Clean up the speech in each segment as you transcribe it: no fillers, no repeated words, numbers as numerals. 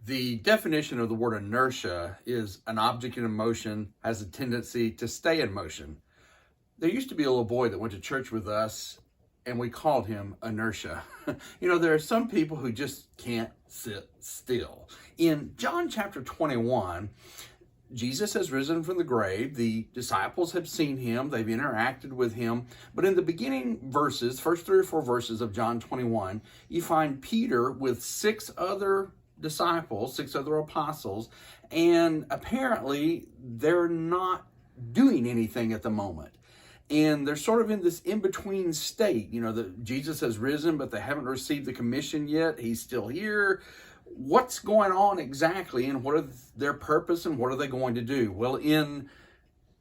The definition of the word inertia is an object in motion has a tendency to stay in motion. There used to be a little boy that went to church with us, and we called him Inertia. There are some people who just can't sit still. In John chapter 21, Jesus has risen from the grave. The disciples have seen him. They've interacted with him. But in the beginning verses, first 3 or 4 verses of John 21, you find Peter with 6 other disciples, 6 other apostles, and apparently they're not doing anything at the moment. And they're sort of in this in-between state. That Jesus has risen, but they haven't received the commission yet. He's still here. What's going on exactly, and what are their purpose, and what are they going to do? Well, in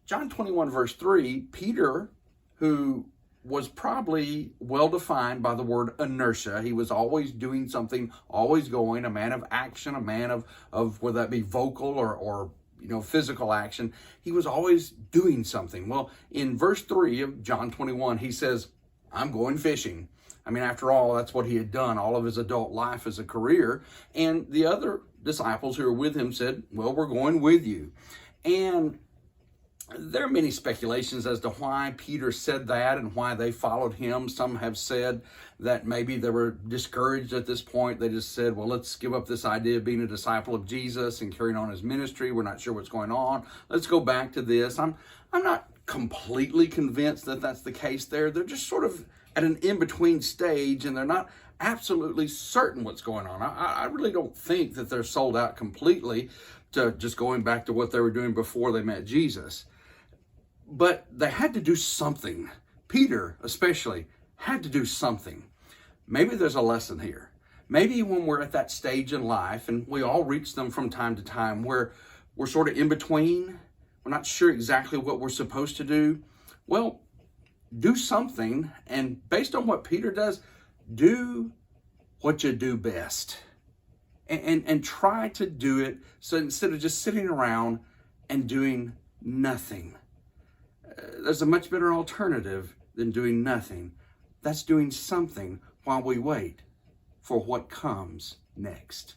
John 21, verse 3, Peter, who was probably well-defined by the word inertia, he was always doing something, always going, a man of action, a man of whether that be vocal or physical action. He was always doing something. Well, in verse 3 of John 21, he says, I'm going fishing. After all, that's what he had done all of his adult life as a career. And the other disciples who were with him said, well, we're going with you. And there are many speculations as to why Peter said that and why they followed him. Some have said that maybe they were discouraged at this point. They just said, well, let's give up this idea of being a disciple of Jesus and carrying on his ministry. We're not sure what's going on. Let's go back to this. I'm not completely convinced that that's the case there. They're just sort of at an in-between stage, and they're not absolutely certain what's going on. I really don't think that they're sold out completely to just going back to what they were doing before they met Jesus. But they had to do something. Peter, especially, had to do something. Maybe there's a lesson here. Maybe when we're at that stage in life, and we all reach them from time to time, where we're sort of in between, we're not sure exactly what we're supposed to do. Well, do something, and based on what Peter does, do what you do best. And try to do it so instead of just sitting around and doing nothing. There's a much better alternative than doing nothing. That's doing something while we wait for what comes next.